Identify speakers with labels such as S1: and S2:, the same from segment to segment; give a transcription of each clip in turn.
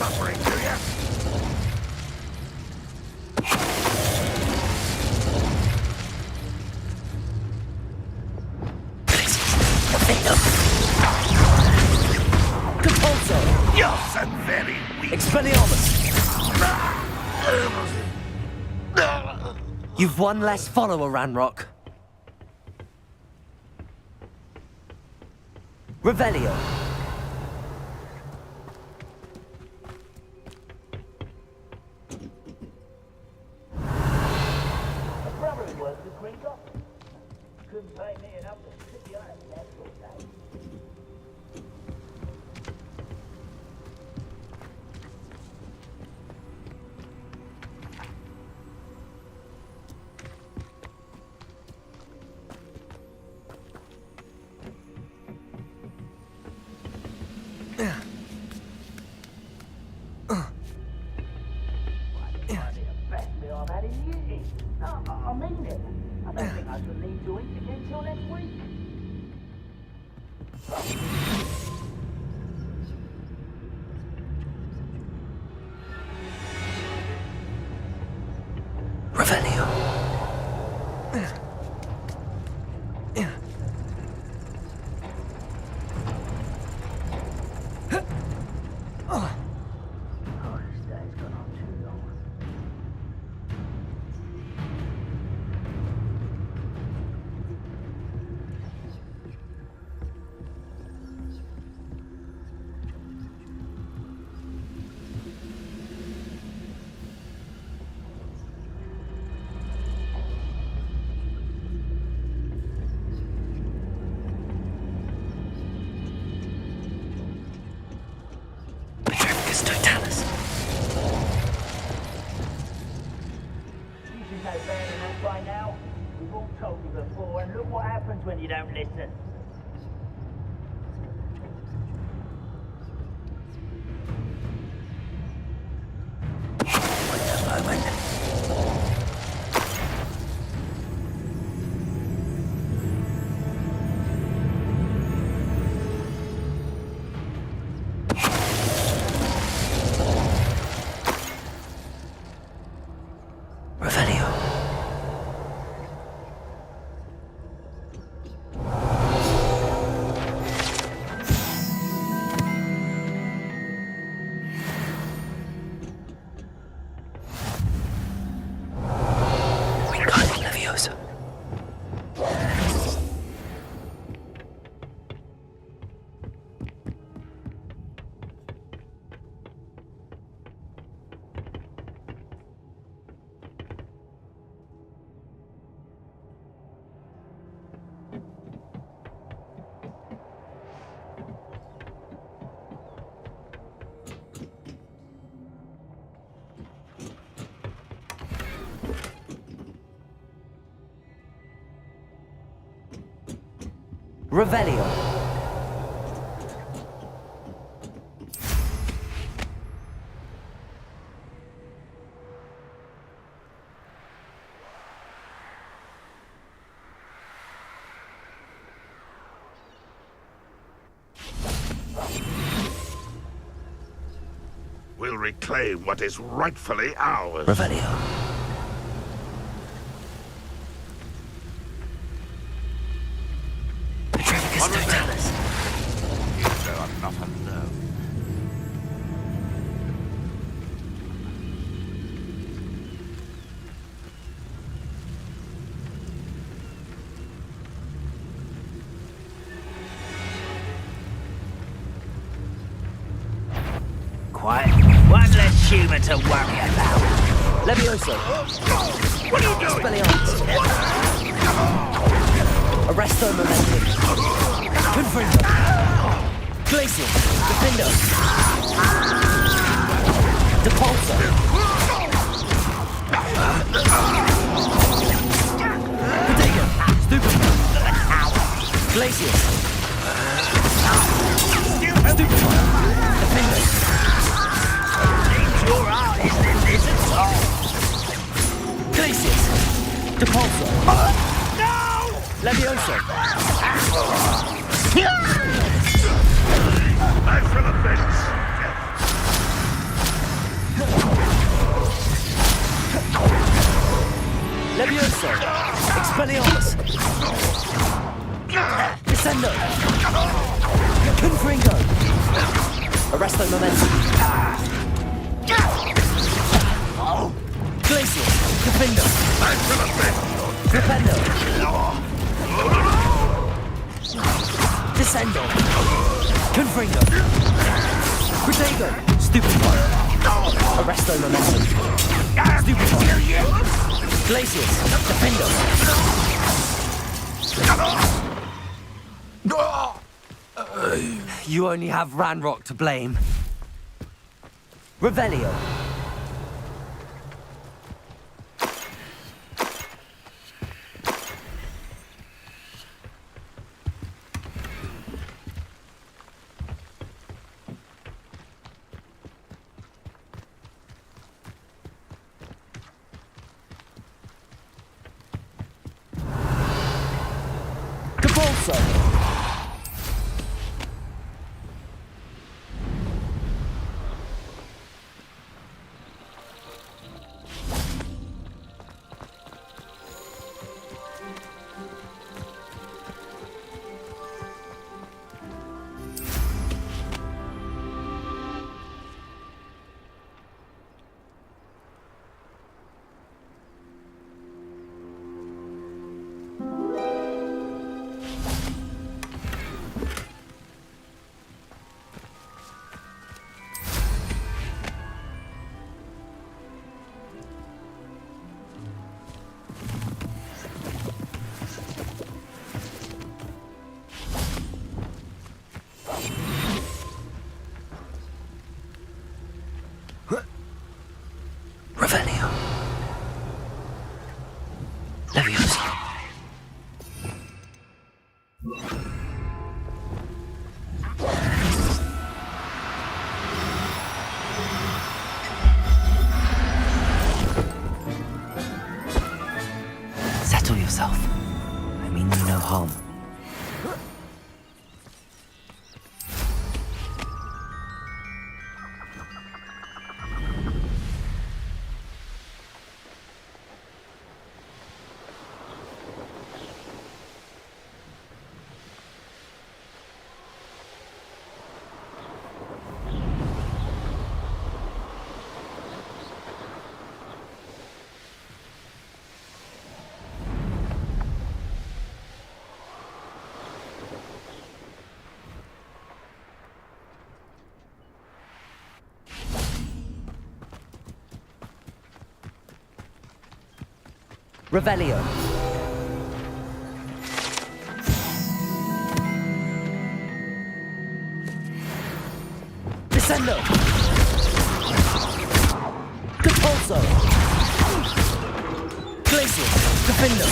S1: suffering, do you?
S2: Compulso!
S1: Yes, and very weak.
S2: Expelliarmus! You've one less follower, Ranrock. Revelio.
S3: When you don't listen.
S2: Wait a moment. Revelio. Revelio.
S1: We'll reclaim what is rightfully ours.
S2: Revelio.
S3: Quiet. One less human to worry about.
S2: Levioso.
S1: What are you doing?
S2: Expelliarmus. Arresto momentum. Confringo. Glacial. Defendo. Depulso. Prodigo. Stupid. Glacial. Stupid. Defendo.
S3: Your artist in this at all.
S2: Glacius. Depulso.
S3: No!
S2: Levioso.
S1: I feel a fence.
S2: Levioso! Expelliarmus! Descendo! Confringo! Arresto Momentum! Glacius! Defendo! Crependo! Descendo! Confringo! Protego! Stupefy! Arresto Momentum! Stupefy! Glacius! Defendo! You only have Ranrock to blame. Revelio. Capolso. Revelio. Levioso. Settle yourself. I mean you no harm. Revelio. Descendo. Capolso. Glacius. Defendo.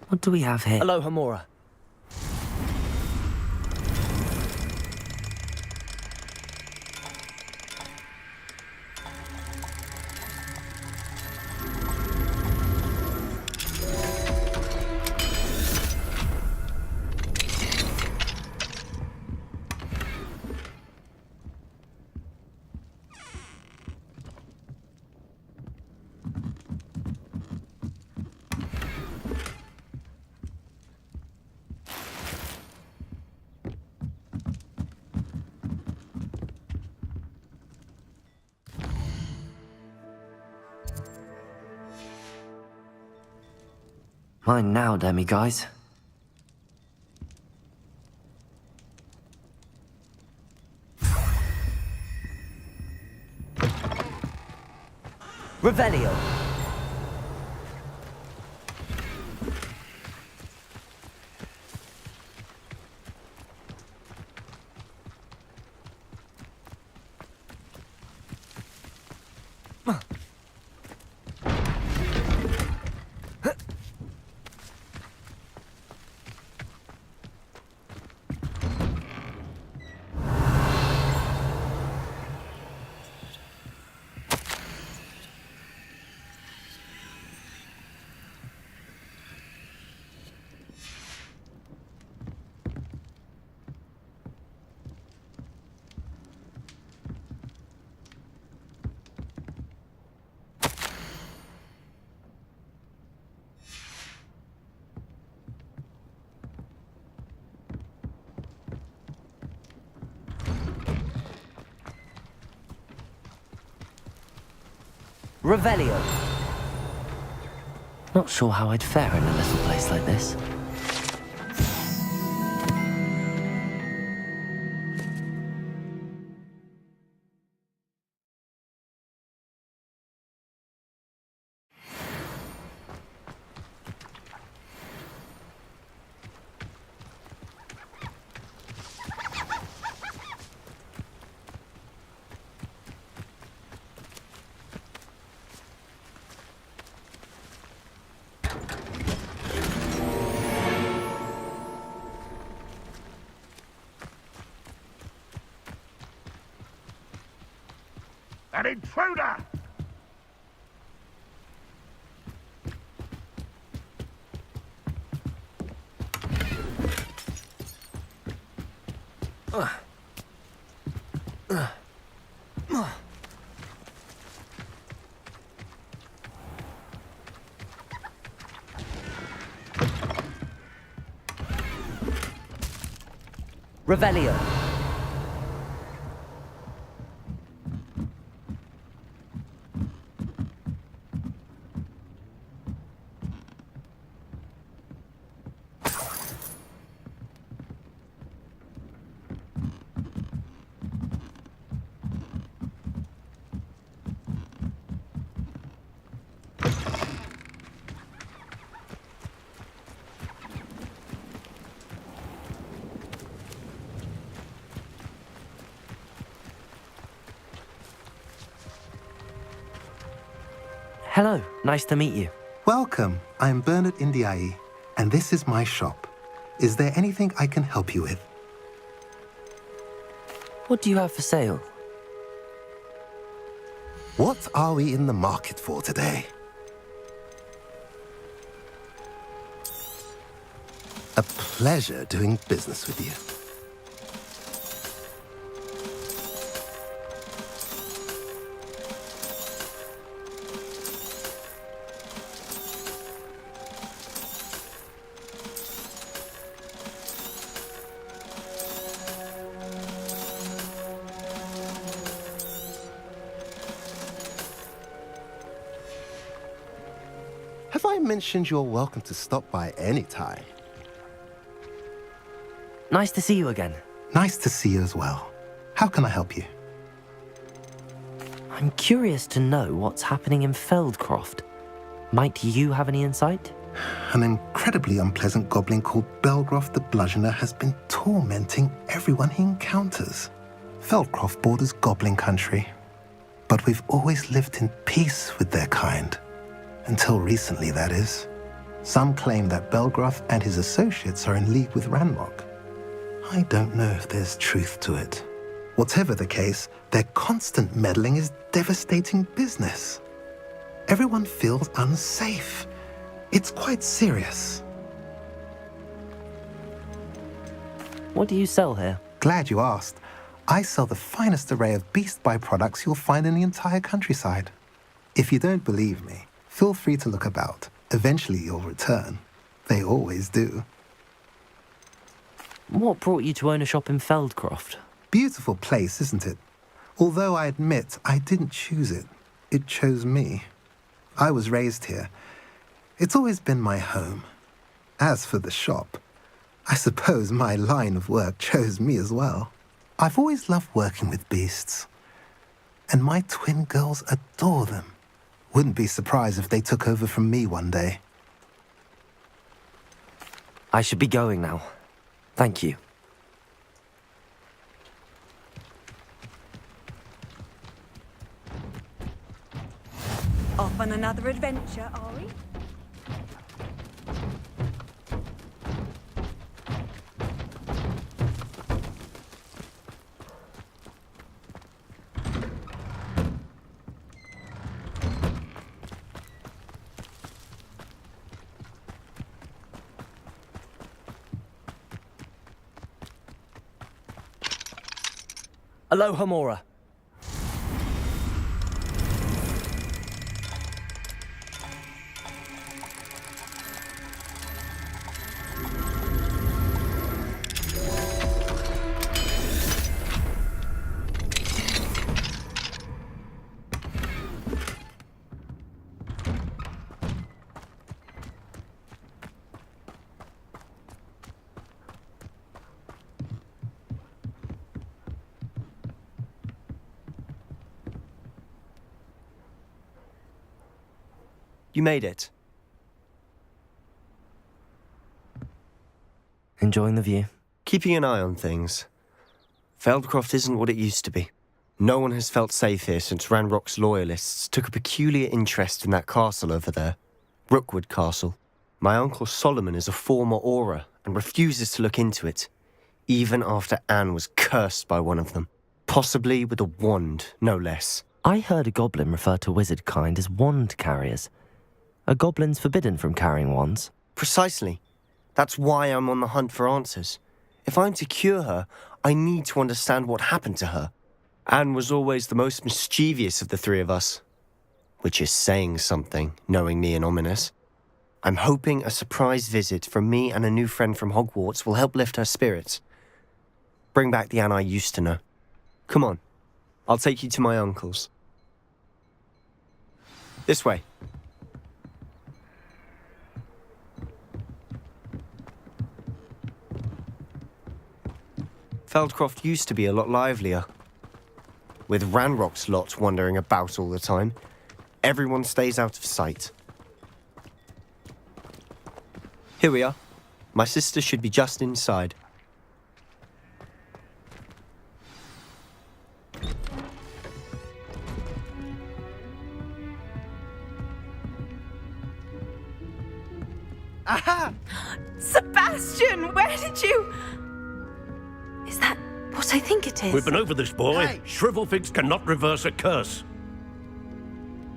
S2: What do we have here? Aloha Mora. Mine now, demi-guys. Revelio. Revelio. Not sure how I'd fare in a little place like this.
S1: An intruder!
S2: Revelio. Hello, nice to meet you.
S4: Welcome. I'm Bernard Indiai, and this is my shop. Is there anything I can help you with?
S2: What do you have for sale?
S4: What are we in the market for today? A pleasure doing business with you. Have I mentioned you're welcome to stop by any time?
S2: Nice to see you again.
S4: Nice to see you as well. How can I help you?
S2: I'm curious to know what's happening in Feldcroft. Might you have any insight?
S4: An incredibly unpleasant goblin called Belgroth the Bludgeoner has been tormenting everyone he encounters. Feldcroft borders goblin country, but we've always lived in peace with their kind. Until recently, that is. Some claim that Belgroth and his associates are in league with Ranrock. I don't know if there's truth to it. Whatever the case, their constant meddling is devastating business. Everyone feels unsafe. It's quite serious.
S2: What do you sell here?
S4: Glad you asked. I sell the finest array of beast byproducts you'll find in the entire countryside. If you don't believe me, feel free to look about. Eventually you'll return. They always do.
S2: What brought you to own a shop in Feldcroft?
S4: Beautiful place, isn't it? Although I admit I didn't choose it. It chose me. I was raised here. It's always been my home. As for the shop, I suppose my line of work chose me as well. I've always loved working with beasts. And my twin girls adore them. Wouldn't be surprised if they took over from me one day.
S2: I should be going now. Thank you.
S5: Off on another adventure, are we?
S2: Aloha Mora.
S6: You made it.
S2: Enjoying the view?
S6: Keeping an eye on things. Feldcroft isn't what it used to be. No one has felt safe here since Ranrock's loyalists took a peculiar interest in that castle over there. Rookwood Castle. My uncle Solomon is a former Auror and refuses to look into it, even after Anne was cursed by one of them. Possibly with a wand, no less.
S2: I heard a goblin refer to wizard kind as wand carriers. Are goblins forbidden from carrying wands?
S6: Precisely. That's why I'm on the hunt for answers. If I'm to cure her, I need to understand what happened to her. Anne was always the most mischievous of the three of us. Which is saying something, knowing me and Ominous. I'm hoping a surprise visit from me and a new friend from Hogwarts will help lift her spirits. Bring back the Anne I used to know. Come on, I'll take you to my uncle's. This way. Feldcroft used to be a lot livelier. With Ranrock's lot wandering about all the time, everyone stays out of sight. Here we are. My sister should be just inside.
S5: Aha! Sebastian, where did you... Is that what I think it is?
S1: We've been over this, boy.
S3: Hey.
S1: Shrivelfigs cannot reverse a curse.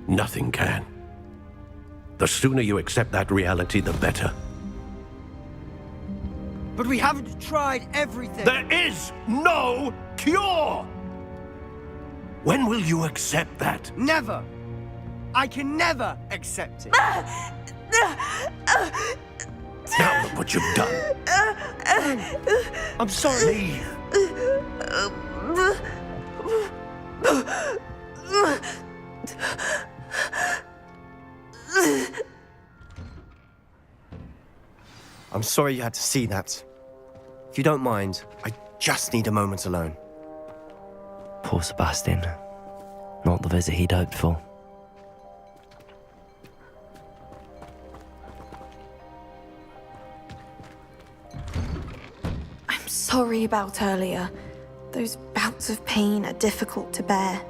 S1: Nothing can. The sooner you accept that reality, the better.
S3: But we haven't tried everything.
S1: There is no cure! When will you accept that?
S3: Never. I can never accept it.
S1: Now look what you've done.
S3: I'm sorry.
S1: Leave.
S6: I'm sorry you had to see that. If you don't mind, I just need a moment alone.
S2: Poor Sebastian. Not the visit he'd hoped for.
S5: I'm sorry about earlier. Those bouts of pain are difficult to bear.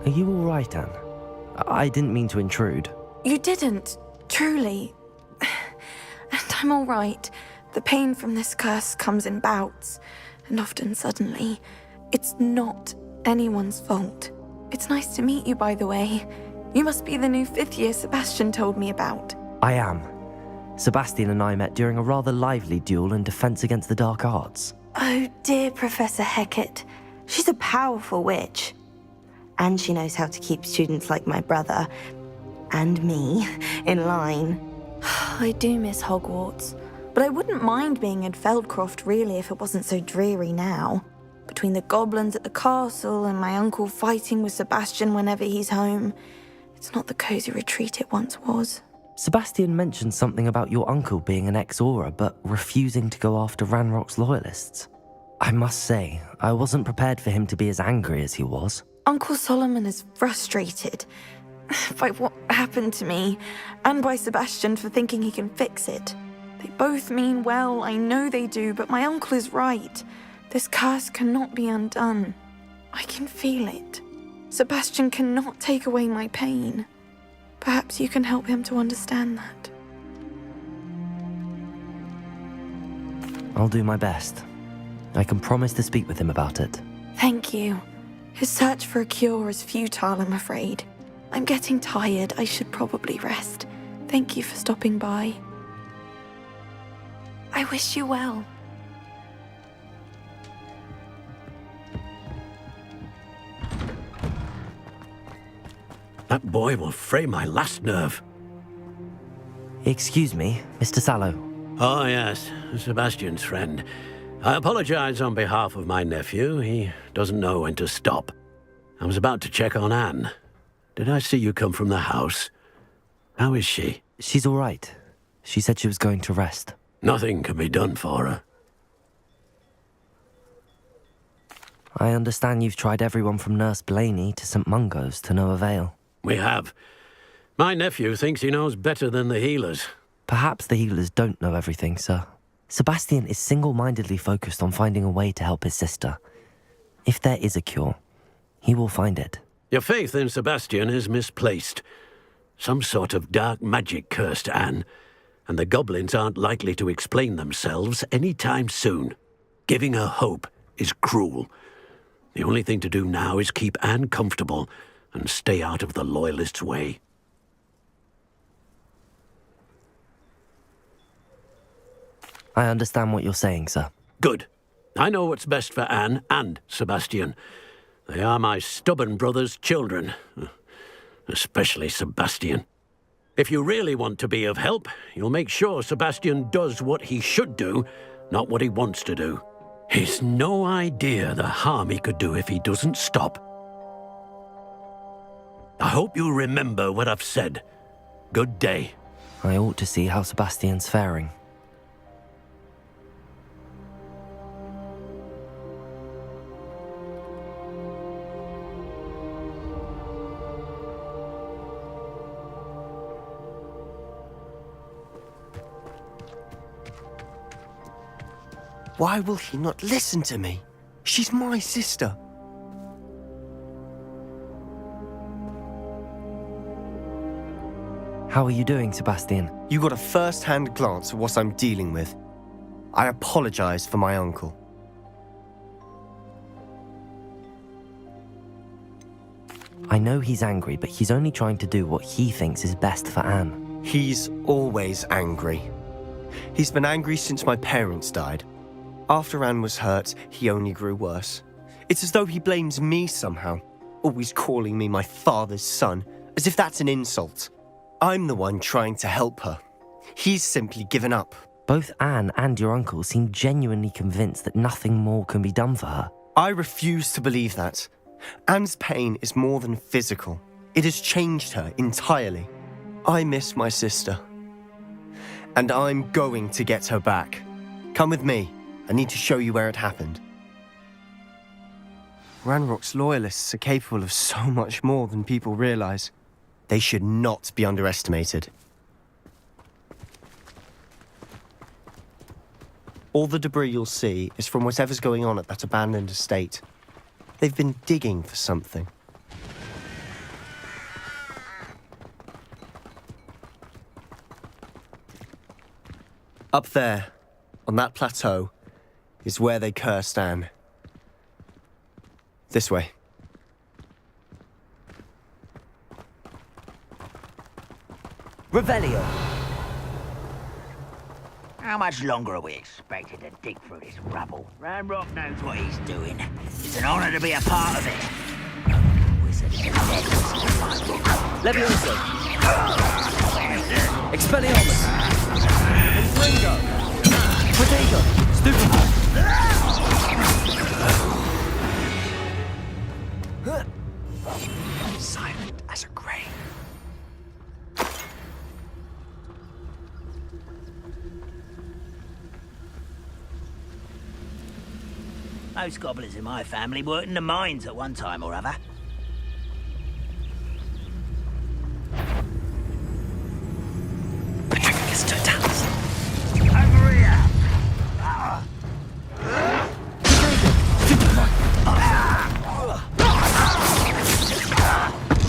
S2: Are you all right, Anne? I didn't mean to intrude.
S5: You didn't, truly. And I'm all right. The pain from this curse comes in bouts, and often suddenly. It's not anyone's fault. It's nice to meet you, by the way. You must be the new 5th year Sebastian told me about.
S2: I am. Sebastian and I met during a rather lively duel in Defense Against the Dark Arts.
S7: Oh, dear Professor Hecat. She's a powerful witch. And she knows how to keep students like my brother, and me, in line.
S5: I do miss Hogwarts, but I wouldn't mind being in Feldcroft really if it wasn't so dreary now. Between the goblins at the castle and my uncle fighting with Sebastian whenever he's home, it's not the cozy retreat it once was.
S2: Sebastian mentioned something about your uncle being an ex-Auror, but refusing to go after Ranrock's loyalists. I must say, I wasn't prepared for him to be as angry as he was.
S5: Uncle Solomon is frustrated by what happened to me, and by Sebastian for thinking he can fix it. They both mean well, I know they do, but my uncle is right. This curse cannot be undone. I can feel it. Sebastian cannot take away my pain. Perhaps you can help him to understand that.
S2: I'll do my best. I can promise to speak with him about it.
S5: Thank you. His search for a cure is futile, I'm afraid. I'm getting tired. I should probably rest. Thank you for stopping by. I wish you well.
S1: That boy will fray my last nerve.
S2: Excuse me, Mr. Sallow.
S1: Oh, yes, Sebastian's friend. I apologize on behalf of my nephew. He doesn't know when to stop. I was about to check on Anne. Did I see you come from the house? How is she?
S2: She's all right. She said she was going to rest.
S1: Nothing can be done for her.
S2: I understand you've tried everyone from Nurse Blaney to St. Mungo's to no avail.
S1: We have. My nephew thinks he knows better than the healers.
S2: Perhaps the healers don't know everything, sir. Sebastian is single-mindedly focused on finding a way to help his sister. If there is a cure, he will find it.
S1: Your faith in Sebastian is misplaced. Some sort of dark magic cursed Anne, and the goblins aren't likely to explain themselves any time soon. Giving her hope is cruel. The only thing to do now is keep Anne comfortable and stay out of the Loyalists' way.
S2: I understand what you're saying, sir.
S1: Good. I know what's best for Anne and Sebastian. They are my stubborn brother's children. Especially Sebastian. If you really want to be of help, you'll make sure Sebastian does what he should do, not what he wants to do. He's no idea the harm he could do if he doesn't stop. I hope you remember what I've said. Good day.
S2: I ought to see how Sebastian's faring.
S6: Why will he not listen to me? She's my sister.
S2: How are you doing, Sebastian?
S6: You got a first-hand glance at what I'm dealing with. I apologize for my uncle.
S2: I know he's angry, but he's only trying to do what he thinks is best for Anne.
S6: He's always angry. He's been angry since my parents died. After Anne was hurt, he only grew worse. It's as though he blames me somehow, always calling me my father's son, as if that's an insult. I'm the one trying to help her. He's simply given up.
S2: Both Anne and your uncle seem genuinely convinced that nothing more can be done for her.
S6: I refuse to believe that. Anne's pain is more than physical. It has changed her entirely. I miss my sister. And I'm going to get her back. Come with me. I need to show you where it happened. Ranrock's Loyalists are capable of so much more than people realize. They should not be underestimated. All the debris you'll see is from whatever's going on at that abandoned estate. They've been digging for something. Up there, on that plateau, is where they cursed Anne. This way.
S2: Revelio!
S8: How much longer are we expected to dig through this rubble? Ranrock knows what he's doing. It's an honor to be a part of it. Wizard
S2: Levioso! Expelliarmus!
S3: Ringo!
S2: Protego! Stupefy!
S8: silent as a grave. Most goblins in my family worked in the mines at one time or other.
S2: Patricus Totalis!
S8: Over here!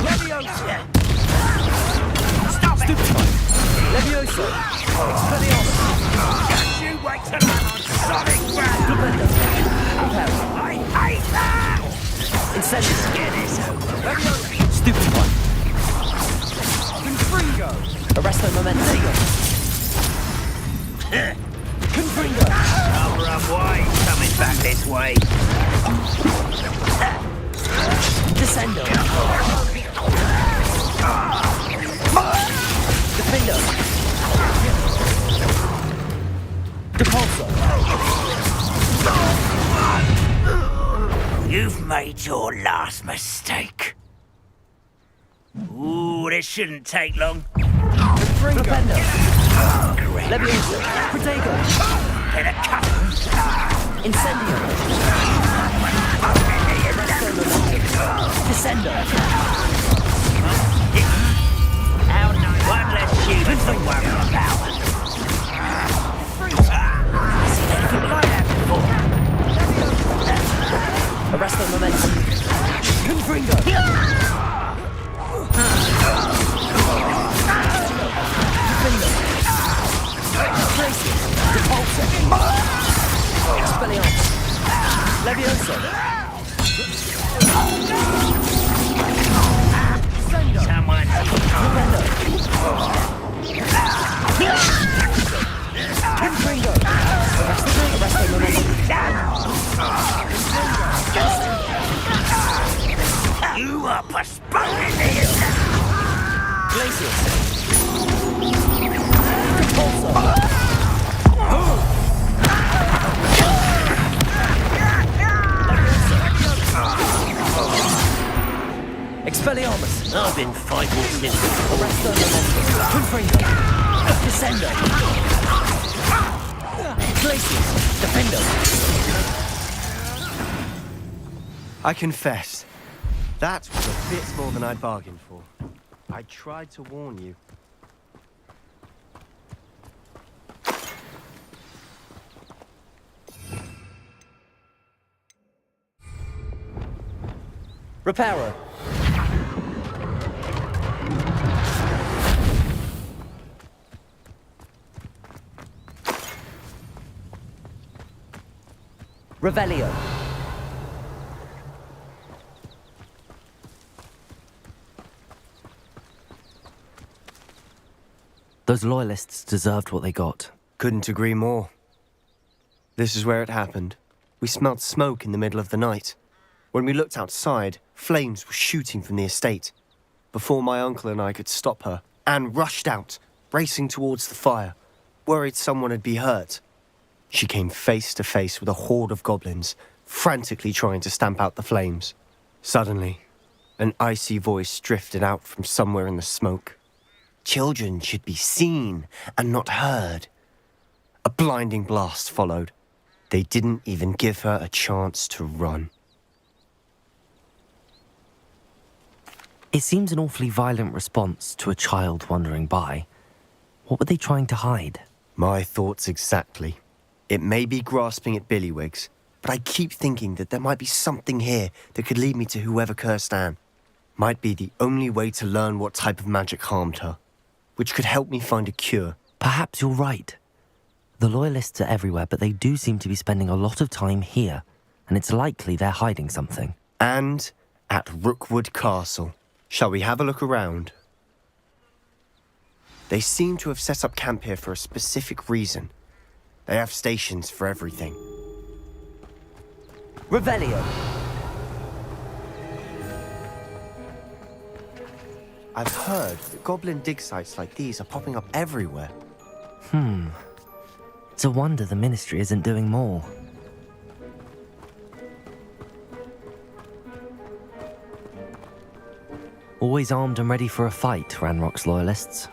S8: Leviosa! Stop it!
S2: Levioso! Expelliarmus!
S8: You wait till I'm on solid ground! I hate that!
S2: Incendiary!
S8: Get this over.
S2: Stupefy!
S3: Confringo!
S2: Arresto Momento!
S8: Confringo! I'll run wide, coming back this way.
S2: Descendo! Defendo! Depulso!
S8: You've made your last mistake. Ooh, this shouldn't take long.
S2: Defendo! Levioso! Protego!
S8: Get a cut.
S2: Incendio! Arresto Momento! Descendo!
S8: One less human to worry about. Seen anything like that before?
S2: Arrest the momentum. Confringo! Traces! Repulsor! Expelliarmus! Levioso!
S8: Someone.
S2: Confringo! Arrest the momentum.
S8: You are postponing this.
S2: Glacius! Repulsor! Expelliarmus!
S1: I've been fighting since
S2: Arresto momentum. Confringo! Descendo! Glacius! Defendo!
S6: I confess, that was a bit more than I bargained for. I tried to warn you.
S2: Reparo! Revelio! Those loyalists deserved what they got.
S6: Couldn't agree more. This is where it happened. We smelled smoke in the middle of the night. When we looked outside, flames were shooting from the estate. Before my uncle and I could stop her, Anne rushed out, racing towards the fire, worried someone had been hurt. She came face to face with a horde of goblins, frantically trying to stamp out the flames. Suddenly, an icy voice drifted out from somewhere in the smoke. Children should be seen and not heard. A blinding blast followed. They didn't even give her a chance to run.
S2: It seems an awfully violent response to a child wandering by. What were they trying to hide?
S6: My thoughts exactly. It may be grasping at Billywigs, but I keep thinking that there might be something here that could lead me to whoever cursed Anne. Might be the only way to learn what type of magic harmed her, which could help me find a cure.
S2: Perhaps you're right. The loyalists are everywhere, but they do seem to be spending a lot of time here, and it's likely they're hiding something.
S6: And at Rookwood Castle. Shall we have a look around? They seem to have set up camp here for a specific reason. They have stations for everything.
S2: Revelio!
S6: I've heard that goblin dig sites like these are popping up everywhere.
S2: It's a wonder the Ministry isn't doing more. Always armed and ready for a fight, Ranrock's loyalists.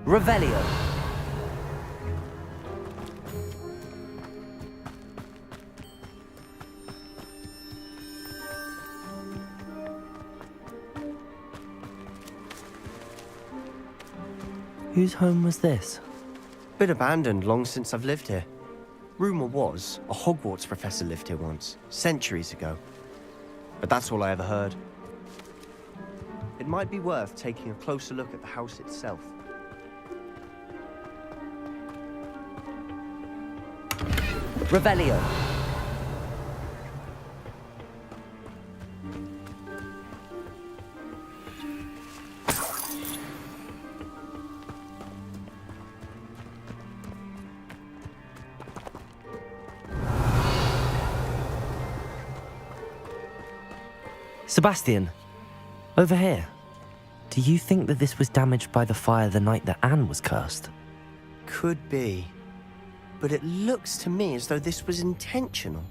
S2: Revelio. Whose home was this?
S6: Been abandoned long since I've lived here. Rumour was a Hogwarts professor lived here once, centuries ago. But that's all I ever heard. It might be worth taking a closer look at the house itself.
S2: Revelio. Sebastian, over here. Do you think that this was damaged by the fire the night that Anne was cursed?
S6: Could be. But it looks to me as though this was intentional.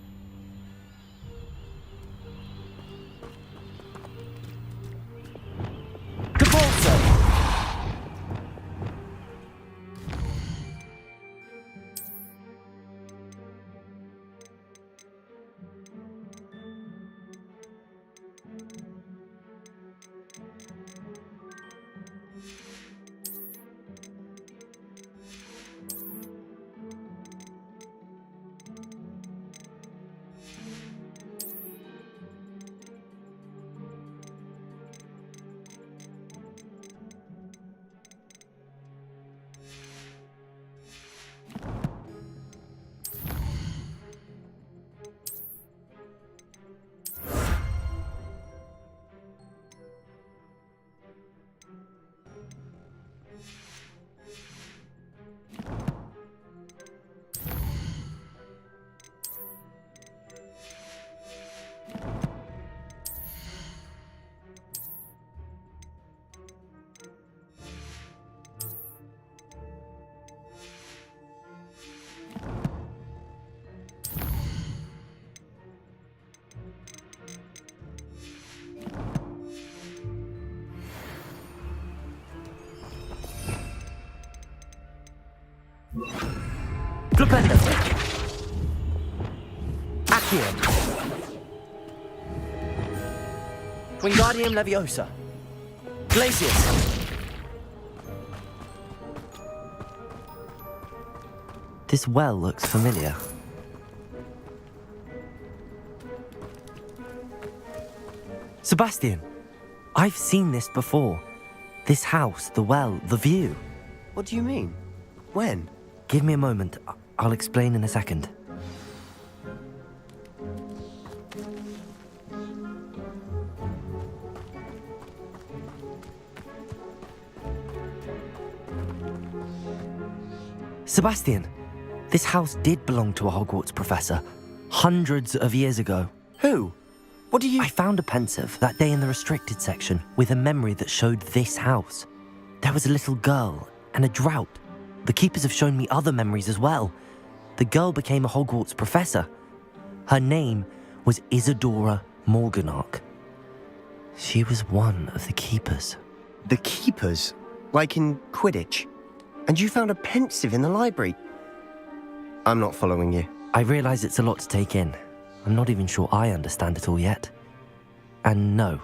S2: Stupendo! Accio! Wingardium Leviosa! Glacius! This well looks familiar. Sebastian! I've seen this before. This house, the well, the view.
S6: What do you mean? When?
S2: Give me a moment. I'll explain in a second. Sebastian, this house did belong to a Hogwarts professor, hundreds of years ago.
S6: Who? What do you...
S2: I found a pensive that day in the restricted section with a memory that showed this house. There was a little girl and a drought. The keepers have shown me other memories as well. The girl became a Hogwarts professor. Her name was Isadora Morganach. She was one of the keepers.
S6: The keepers? Like in Quidditch? And you found a pensive in the library? I'm not following you.
S2: I realize it's a lot to take in. I'm not even sure I understand it all yet. And no,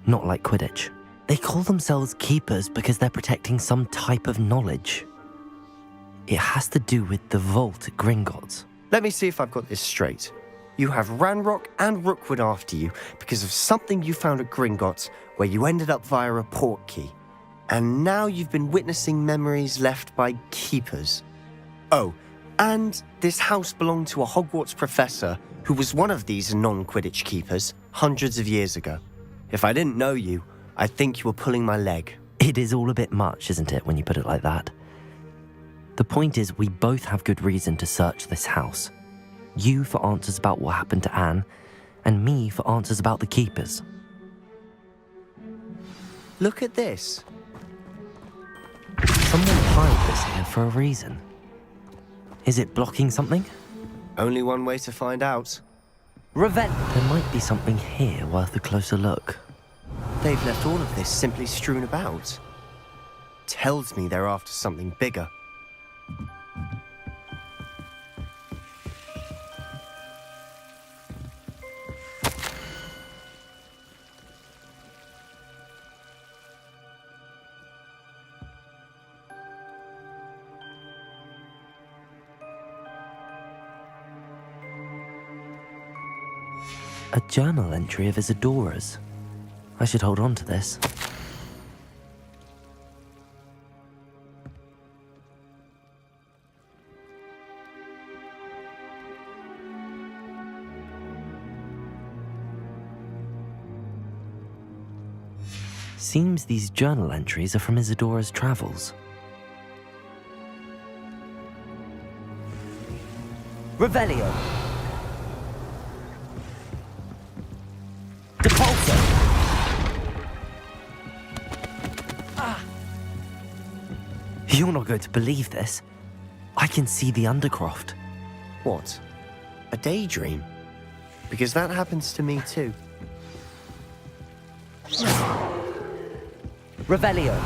S2: not like Quidditch. They call themselves keepers because they're protecting some type of knowledge. It has to do with the vault at Gringotts.
S6: Let me see if I've got this straight. You have Ranrock and Rookwood after you because of something you found at Gringotts where you ended up via a portkey. And now you've been witnessing memories left by keepers. Oh, and this house belonged to a Hogwarts professor who was one of these non-Quidditch keepers hundreds of years ago. If I didn't know you, I'd think you were pulling my leg.
S2: It is all a bit much, isn't it, when you put it like that? The point is, we both have good reason to search this house. You for answers about what happened to Anne, and me for answers about the keepers.
S6: Look at this.
S2: Someone piled this here for a reason. Is it blocking something?
S6: Only one way to find out.
S2: There might be something here worth a closer look.
S6: They've left all of this simply strewn about. Tells me they're after something bigger.
S2: A journal entry of Isadora's. I should hold on to this. Seems these journal entries are from Isadora's travels. Revelio! Depulso! You're not going to believe this. I can see the Undercroft.
S6: What? A daydream? Because that happens to me too.
S2: Revelio.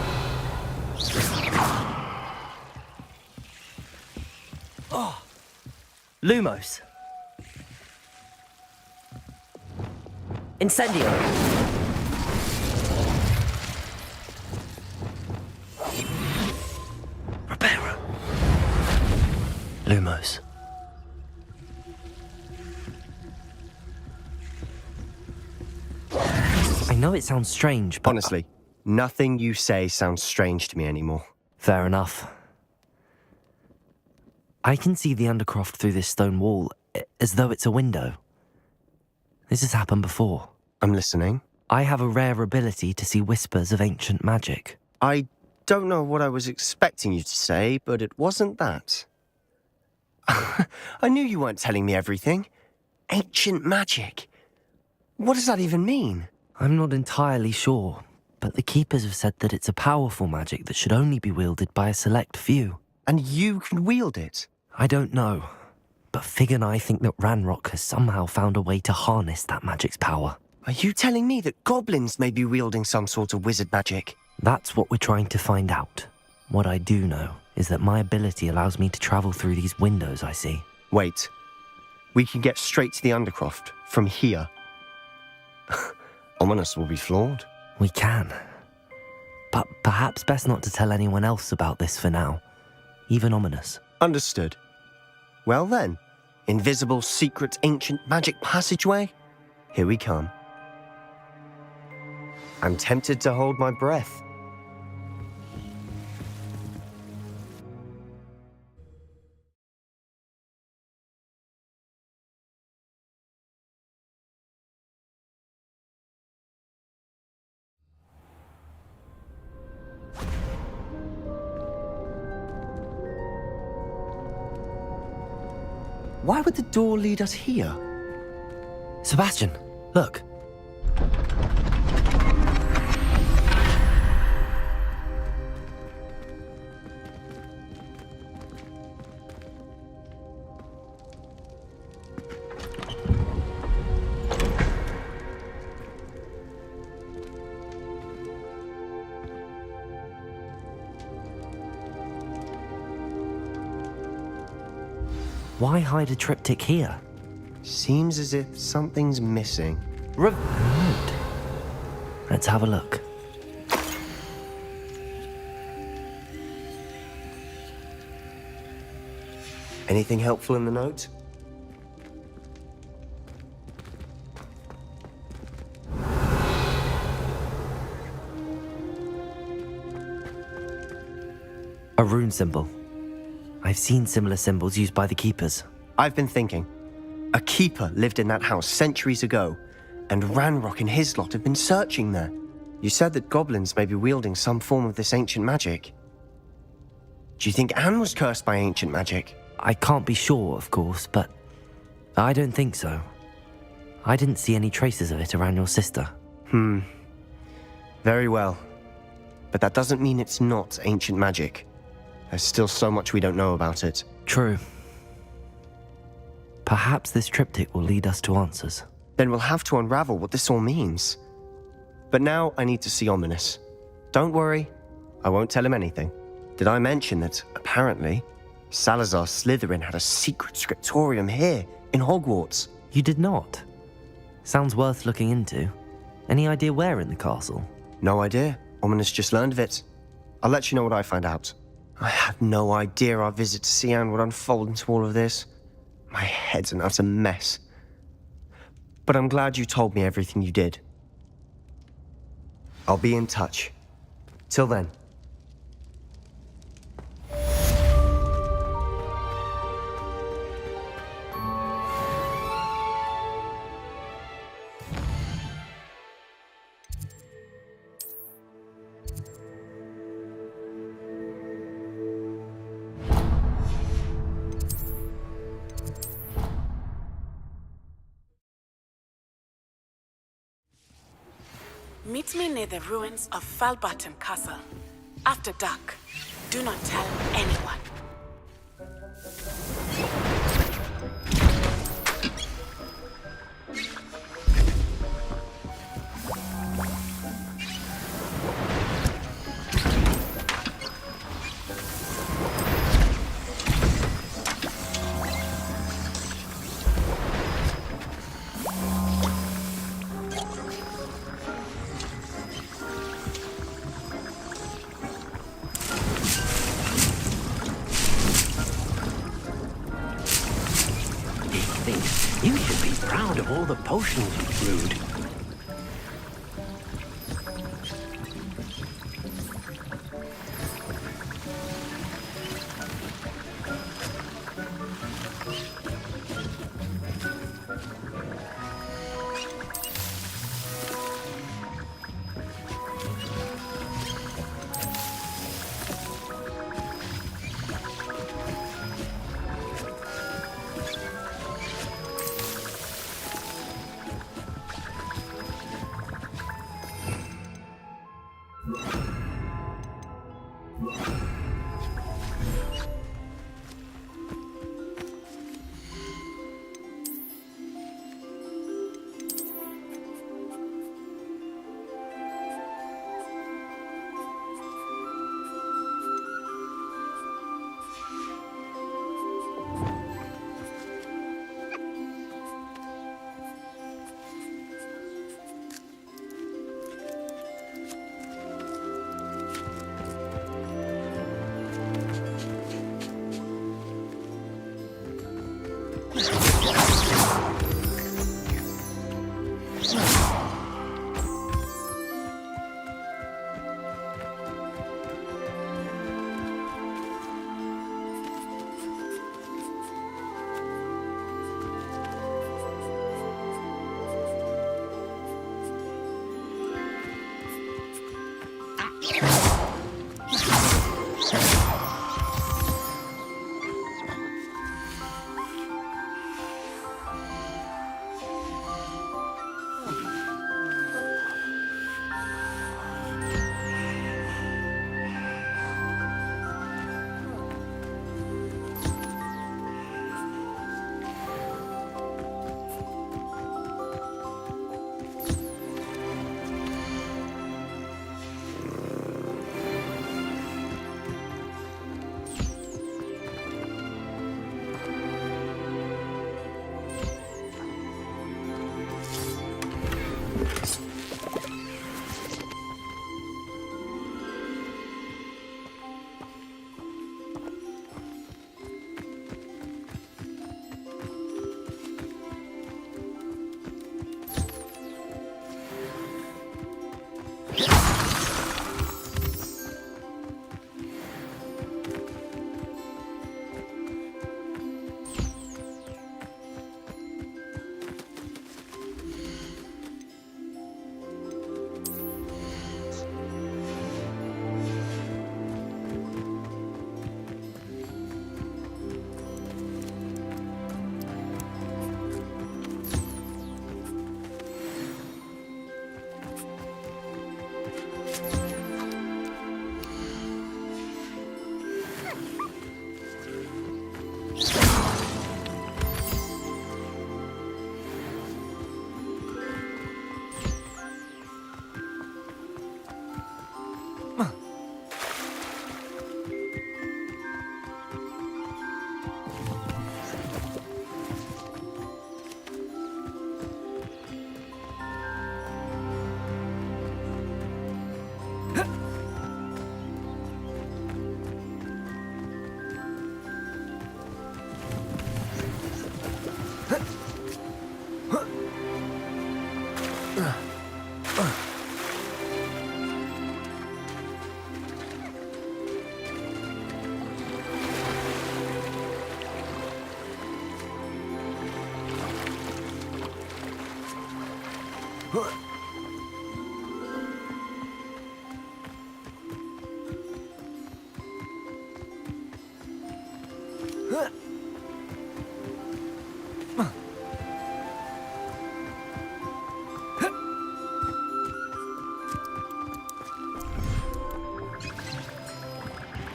S2: Oh. Lumos. Incendio. Reparo. Lumos. I know it sounds strange, but...
S6: Honestly, nothing you say sounds strange to me anymore.
S2: Fair enough. I can see the Undercroft through this stone wall, as though it's a window. This has happened before.
S6: I'm listening.
S2: I have a rare ability to see whispers of ancient magic.
S6: I don't know what I was expecting you to say, but it wasn't that. I knew you weren't telling me everything. Ancient magic. What does that even mean?
S2: I'm not entirely sure, but the Keepers have said that it's a powerful magic that should only be wielded by a select few.
S6: And you can wield it?
S2: I don't know, but Fig and I think that Ranrock has somehow found a way to harness that magic's power.
S6: Are you telling me that goblins may be wielding some sort of wizard magic?
S2: That's what we're trying to find out. What I do know is that my ability allows me to travel through these windows I see.
S6: Wait. We can get straight to the Undercroft from here. Ominous will be floored.
S2: We can. But perhaps best not to tell anyone else about this for now. Even Ominous.
S6: Understood. Well then, invisible, secret, ancient magic passageway? Here we come. I'm tempted to hold my breath. Why would the door lead us here?
S2: Sebastian, look. Why hide a triptych here?
S6: Seems as if something's missing.
S2: Removed. Let's have a look.
S6: Anything helpful in the note?
S2: A rune symbol. I've seen similar symbols used by the keepers.
S6: I've been thinking. A keeper lived in that house centuries ago, and Ranrock and his lot have been searching there. You said that goblins may be wielding some form of this ancient magic. Do you think Anne was cursed by ancient magic?
S2: I can't be sure, of course, but I don't think so. I didn't see any traces of it around your sister.
S6: Very well. But that doesn't mean it's not ancient magic. There's still so much we don't know about it.
S2: True. Perhaps this triptych will lead us to answers.
S6: Then we'll have to unravel what this all means. But now I need to see Ominous. Don't worry, I won't tell him anything. Did I mention that, apparently, Salazar Slytherin had a secret scriptorium here, in Hogwarts?
S2: You did not? Sounds worth looking into. Any idea where in the castle?
S6: No idea. Ominous just learned of it. I'll let you know what I find out. I had no idea our visit to Cian would unfold into all of this. My head's an utter mess. But I'm glad you told me everything you did. I'll be in touch. Till then.
S9: Meet me near the ruins of Falbarton Castle. After dark. Do not tell anyone.
S1: You should be proud of all the potions you brewed.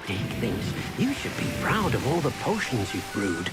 S1: Dick thinks you should be proud of all the potions you've brewed.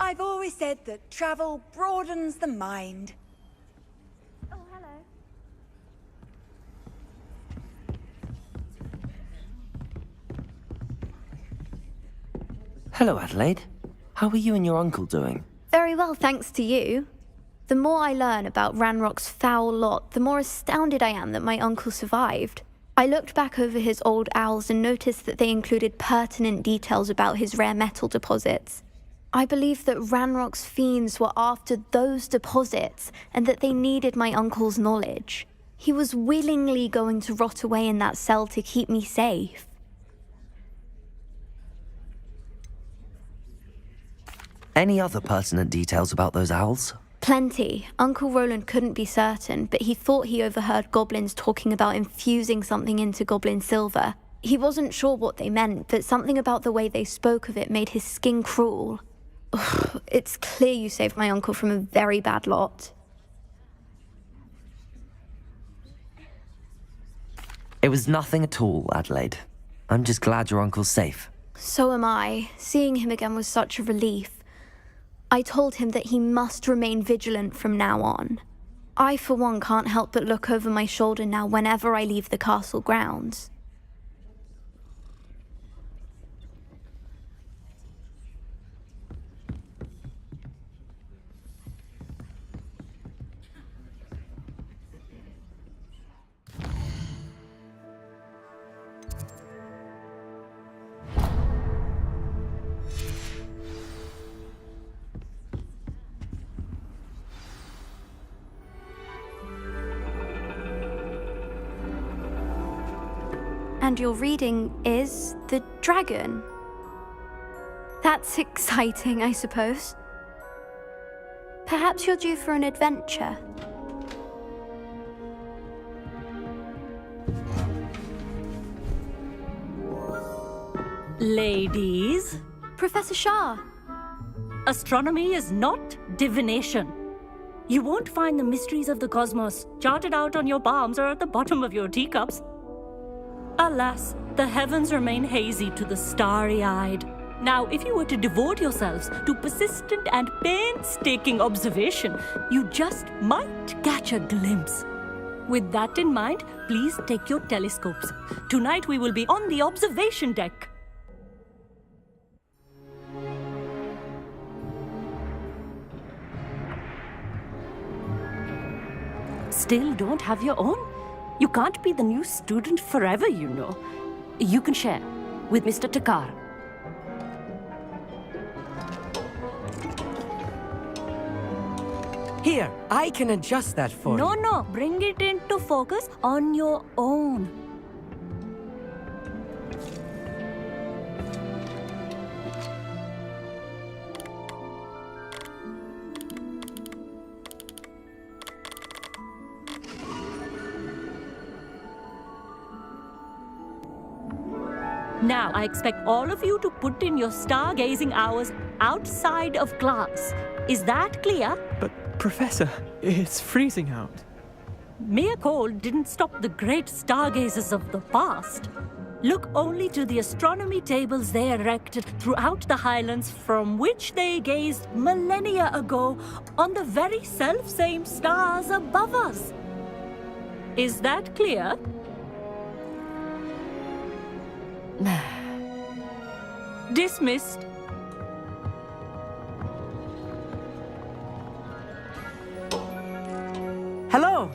S10: I've always said that travel broadens the mind.
S5: Oh, hello.
S2: Hello, Adelaide. How are you and your uncle doing?
S11: Very well, thanks to you. The more I learn about Ranrock's foul lot, the more astounded I am that my uncle survived. I looked back over his old owls and noticed that they included pertinent details about his rare metal deposits. I believe that Ranrock's fiends were after those deposits and that they needed my uncle's knowledge. He was willingly going to rot away in that cell to keep me safe.
S2: Any other pertinent details about those owls?
S11: Plenty. Uncle Roland couldn't be certain, but he thought he overheard goblins talking about infusing something into goblin silver. He wasn't sure what they meant, but something about the way they spoke of it made his skin crawl. Ugh, it's clear you saved my uncle from a very bad lot.
S2: It was nothing at all, Adelaide. I'm just glad your uncle's safe.
S11: So am I. Seeing him again was such a relief. I told him that he must remain vigilant from now on. I, for one, can't help but look over my shoulder now whenever I leave the castle grounds. And your reading is The Dragon. That's exciting, I suppose. Perhaps you're due for an adventure.
S12: Ladies,
S11: Professor Shah.
S12: astronomy is not divination. You won't find the mysteries of the cosmos charted out on your palms or at the bottom of your teacups. Alas, the heavens remain hazy to the starry-eyed. Now, if you were to devote yourselves to persistent and painstaking observation, you just might catch a glimpse. With that in mind, please take your telescopes. Tonight we will be on the observation deck. Still don't have your own? You can't be the new student forever, you know. You can share with Mr. Takar.
S3: Here, I can adjust that for you.
S12: No, bring it into focus on your own. Now, I expect all of you to put in your stargazing hours outside of class. Is that clear?
S13: But, Professor, it's freezing out.
S12: Mere cold didn't stop the great stargazers of the past. Look only to the astronomy tables they erected throughout the highlands from which they gazed millennia ago on the very self-same stars above us. Is that clear? Dismissed.
S3: Hello.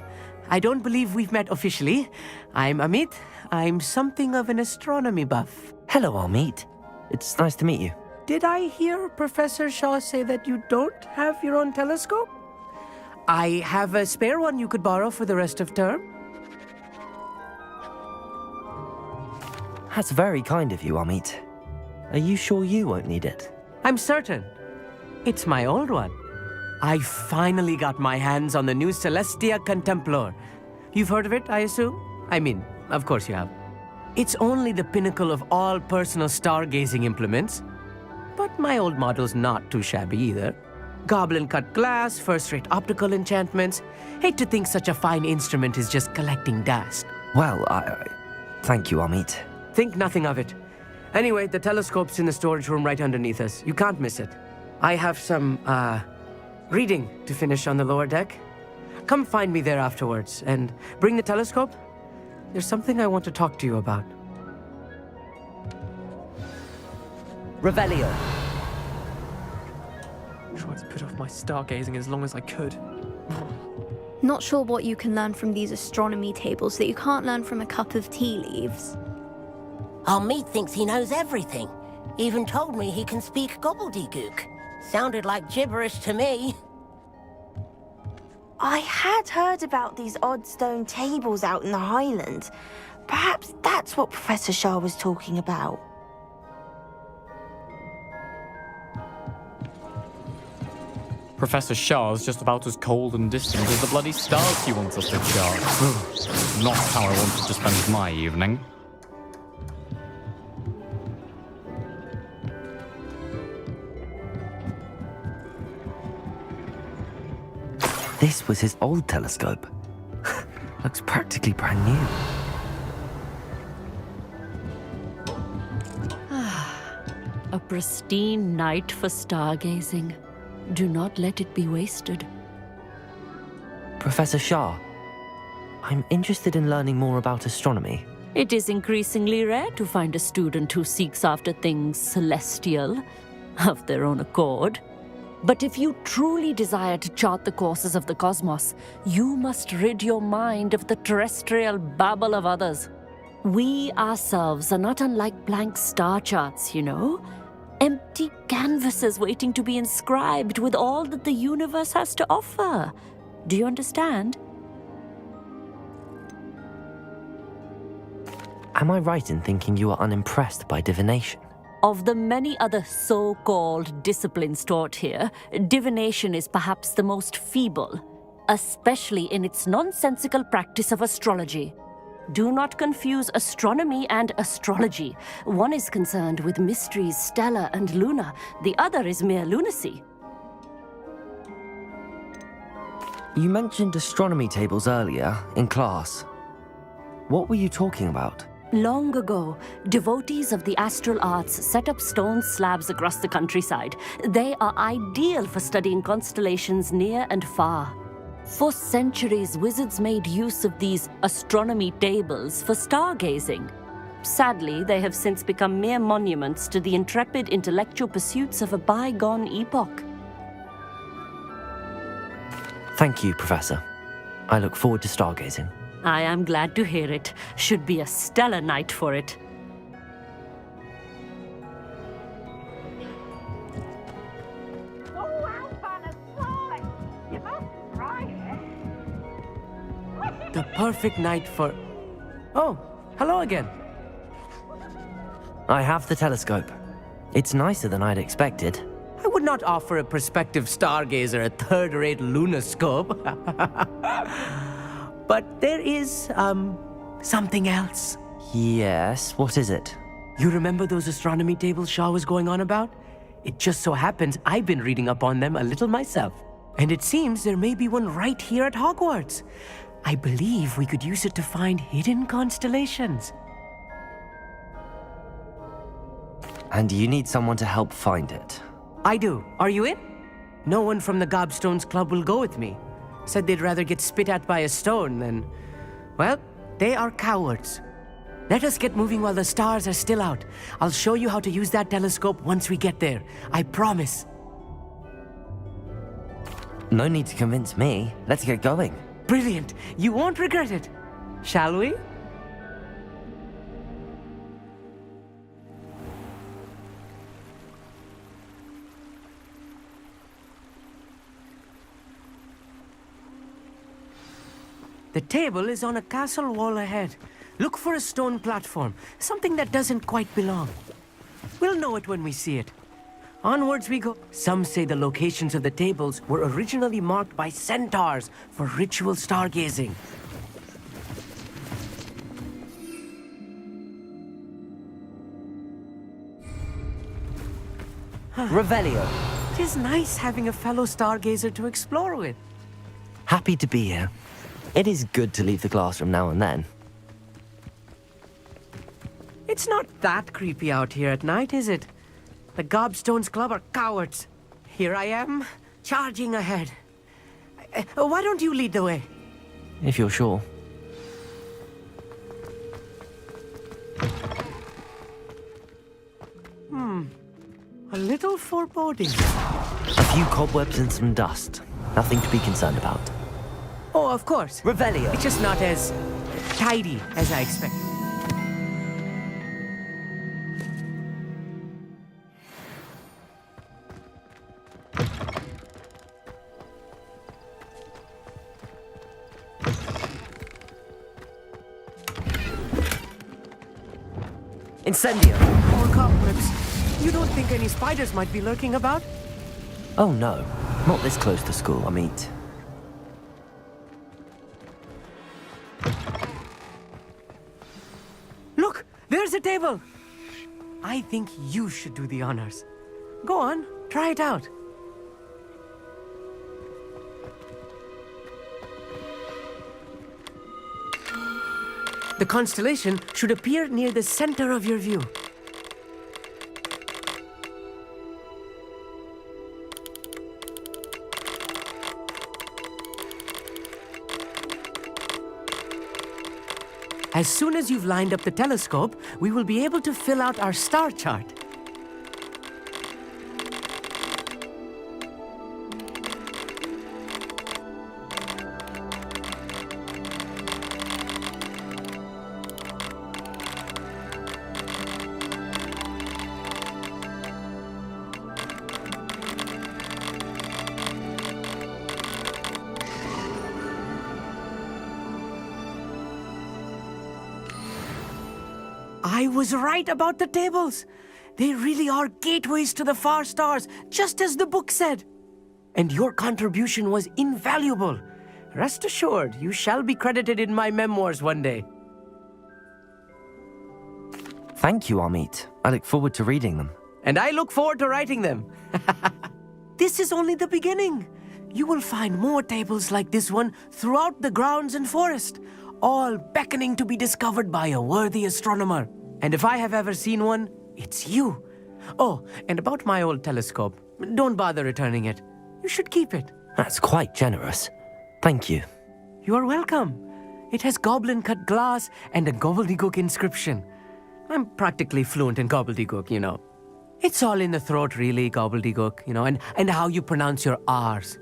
S3: I don't believe we've met officially. I'm Amit. I'm something of an astronomy buff.
S2: Hello, Amit. It's nice to meet you.
S3: Did I hear Professor Shaw say that you don't have your own telescope? I have a spare one you could borrow for the rest of term.
S2: That's very kind of you, Amit. Are you sure you won't need it?
S3: I'm certain. It's my old one. I finally got my hands on the new Celestia Contemplar. You've heard of it, I assume? I mean, of course you have. It's only the pinnacle of all personal stargazing implements. But my old model's not too shabby either. Goblin-cut glass, first-rate optical enchantments. Hate to think such a fine instrument is just collecting dust.
S2: Well, thank you, Amit.
S3: Think nothing of it. Anyway, the telescope's in the storage room right underneath us. You can't miss it. I have some, reading to finish on the lower deck. Come find me there afterwards, and bring the telescope. There's something I want to talk to you about.
S2: Revelio.
S13: Tried to put off my stargazing as long as I could.
S11: Not sure what you can learn from these astronomy tables that you can't learn from a cup of tea leaves.
S14: Our meat thinks he knows everything. Even told me he can speak gobbledygook. Sounded like gibberish to me.
S7: I had heard about these odd stone tables out in the Highlands. Perhaps that's what Professor Shah was talking about.
S15: Professor Shah's just about as cold and distant as the bloody stars he wants us to chart. Not how I wanted to spend my evening.
S2: This was his old telescope. Looks practically brand new.
S12: A pristine night for stargazing. Do not let it be wasted.
S2: Professor Shah, I'm interested in learning more about astronomy.
S12: It is increasingly rare to find a student who seeks after things celestial, of their own accord. But if you truly desire to chart the courses of the cosmos, you must rid your mind of the terrestrial babble of others. We ourselves are not unlike blank star charts, you know? Empty canvases waiting to be inscribed with all that the universe has to offer. Do you understand?
S2: Am I right in thinking you are unimpressed by divination?
S12: Of the many other so-called disciplines taught here, divination is perhaps the most feeble, especially in its nonsensical practice of astrology. Do not confuse astronomy and astrology. One is concerned with mysteries stellar and lunar, the other is mere lunacy.
S2: You mentioned astronomy tables earlier, in class. What were you talking about?
S12: Long ago, devotees of the astral arts set up stone slabs across the countryside. They are ideal for studying constellations near and far. For centuries, wizards made use of these astronomy tables for stargazing. Sadly, they have since become mere monuments to the intrepid intellectual pursuits of a bygone epoch.
S2: Thank you, Professor. I look forward to stargazing.
S12: I am glad to hear it. Should be a stellar night for it.
S3: The perfect night for... Oh, hello again.
S2: I have the telescope. It's nicer than I'd expected.
S3: I would not offer a prospective stargazer a third-rate lunoscope. But there is, something else.
S2: Yes, what is it?
S3: You remember those astronomy tables Shah was going on about? It just so happens I've been reading up on them a little myself. And it seems there may be one right here at Hogwarts. I believe we could use it to find hidden constellations.
S2: And you need someone to help find it.
S3: I do. Are you in? No one from the Gobstones Club will go with me. Said they'd rather get spit at by a stone than... Well, they are cowards. Let us get moving while the stars are still out. I'll show you how to use that telescope once we get there. I promise.
S2: No need to convince me. Let's get going.
S3: Brilliant. You won't regret it. Shall we? The table is on a castle wall ahead. Look for a stone platform, something that doesn't quite belong. We'll know it when we see it. Onwards we go. Some say the locations of the tables were originally marked by centaurs for ritual stargazing.
S2: Revelio.
S3: It is nice having a fellow stargazer to explore with.
S2: Happy to be here. It is good to leave the classroom now and then.
S3: It's not that creepy out here at night, is it? The Gobstones Club are cowards. here I am, charging ahead. Why don't you lead the way?
S2: If you're sure.
S3: A little foreboding.
S2: A few cobwebs and some dust. Nothing to be concerned about.
S3: Oh, of course.
S2: Revelio.
S3: It's just not as tidy as I expected.
S2: Incendio.
S3: More cobwebs. You don't think any spiders might be lurking about?
S2: Oh no, not this close to school, I mean.
S3: Look, there's a table. I think you should do the honors. Go on, try it out. The constellation should appear near the center of your view. As soon as you've lined up the telescope, we will be able to fill out our star chart. I was right about the tables. They really are gateways to the far stars, just as the book said. And your contribution was invaluable. Rest assured, you shall be credited in my memoirs one day.
S2: Thank you, Amit. I look forward to reading them.
S3: And I look forward to writing them. This is only the beginning. You will find more tables like this one throughout the grounds and forest, all beckoning to be discovered by a worthy astronomer. And if I have ever seen one, it's you. Oh, and about my old telescope, don't bother returning it. You should keep it.
S2: That's quite generous. Thank you.
S3: You are welcome. It has goblin-cut glass and a gobbledygook inscription. I'm practically fluent in gobbledygook, you know. It's all in the throat, really, gobbledygook, you know, and how you pronounce your R's.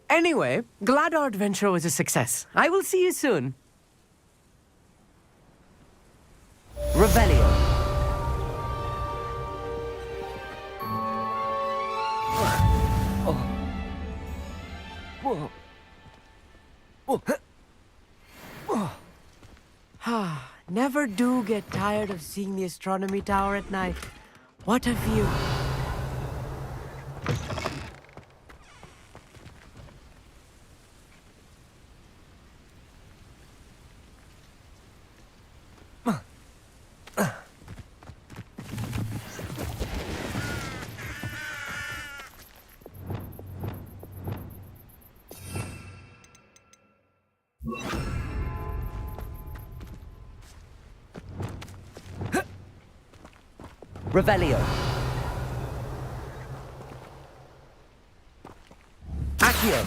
S3: Anyway, glad our adventure was a success. I will see you soon.
S2: Revelio.
S3: Never do get tired of seeing the astronomy tower at night. What a view.
S2: Revelio. Accio.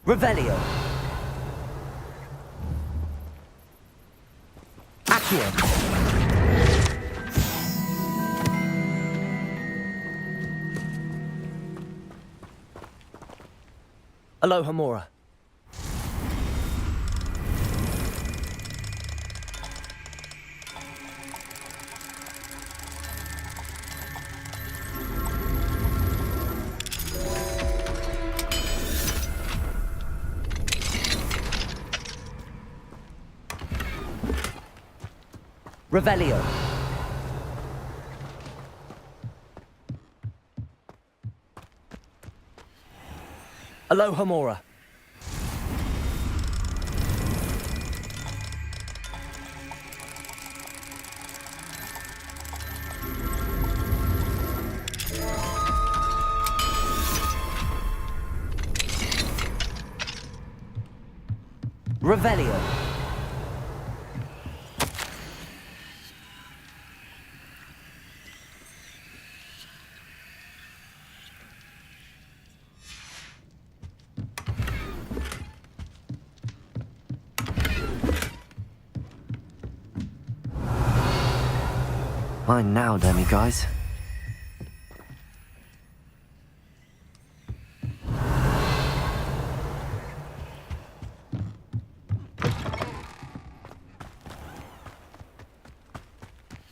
S2: Revelio. Accio. Aloha Mora. Revelio. Aloha Mora. Revelio. Mine now, demiguise.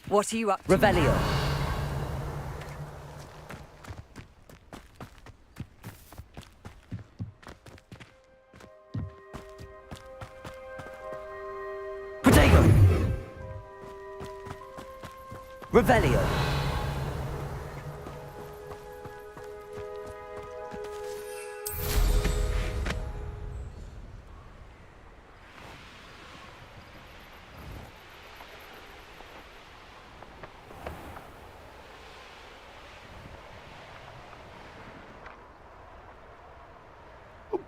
S10: What are you up to?
S2: Revelio. Protego. Revelio.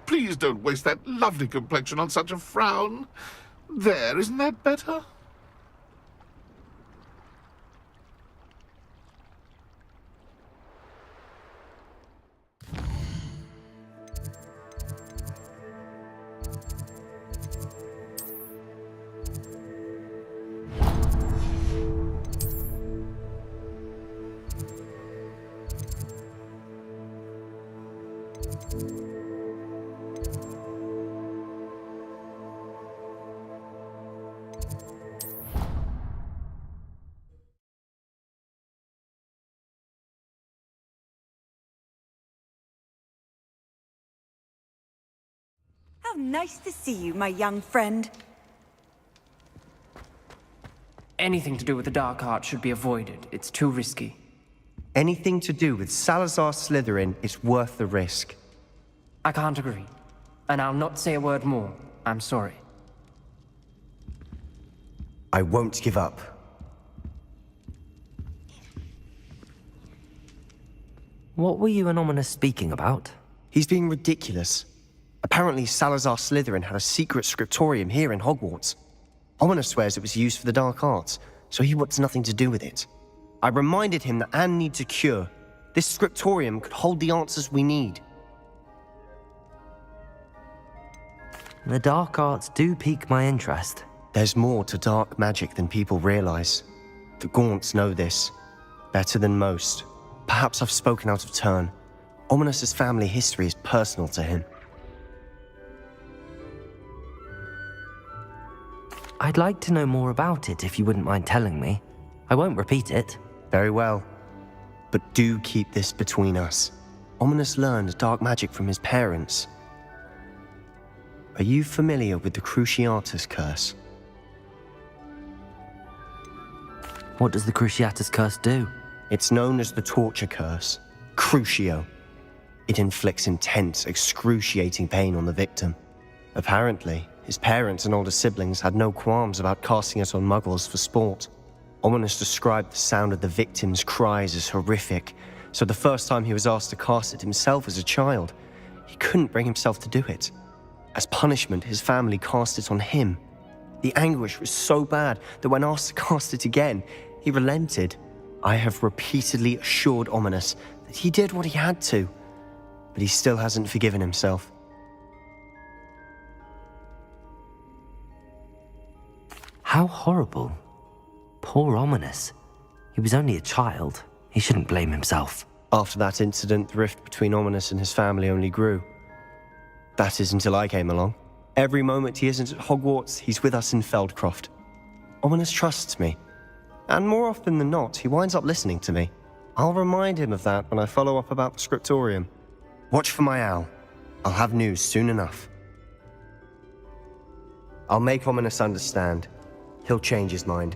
S16: Please don't waste that lovely complexion on such a frown. There, isn't that better?
S10: How nice to see you, my young friend.
S3: Anything to do with the dark art should be avoided. It's too risky.
S6: Anything to do with Salazar Slytherin is worth the risk.
S3: I can't agree. And I'll not say a word more. I'm sorry.
S6: I won't give up.
S2: What were you and Ominous speaking about?
S6: He's being ridiculous. Apparently, Salazar Slytherin had a secret scriptorium here in Hogwarts. Ominous swears it was used for the dark arts, so he wants nothing to do with it. I reminded him that Anne needs a cure. This scriptorium could hold the answers we need.
S2: The dark arts do pique my interest.
S6: There's more to dark magic than people realize. The Gaunts know this, better than most. Perhaps I've spoken out of turn. Ominous's family history is personal to him.
S2: I'd like to know more about it if you wouldn't mind telling me. I won't repeat it.
S6: Very well. But do keep this between us. Ominous learned dark magic from his parents. Are you familiar with the Cruciatus Curse?
S2: What does the Cruciatus Curse do?
S6: It's known as the Torture Curse, Crucio. It inflicts intense, excruciating pain on the victim. Apparently, his parents and older siblings had no qualms about casting it on muggles for sport. Ominous described the sound of the victim's cries as horrific, so the first time he was asked to cast it himself as a child, he couldn't bring himself to do it. As punishment, his family cast it on him. The anguish was so bad that when asked to cast it again, he relented. I have repeatedly assured Ominous that he did what he had to, but he still hasn't forgiven himself.
S2: How horrible. Poor Ominous. He was only a child. He shouldn't blame himself.
S6: After that incident, the rift between Ominous and his family only grew. That is until I came along. Every moment he isn't at Hogwarts, he's with us in Feldcroft. Ominous trusts me. And more often than not, he winds up listening to me. I'll remind him of that when I follow up about the scriptorium. Watch for my owl. I'll have news soon enough. I'll make Ominous understand. He'll change his mind.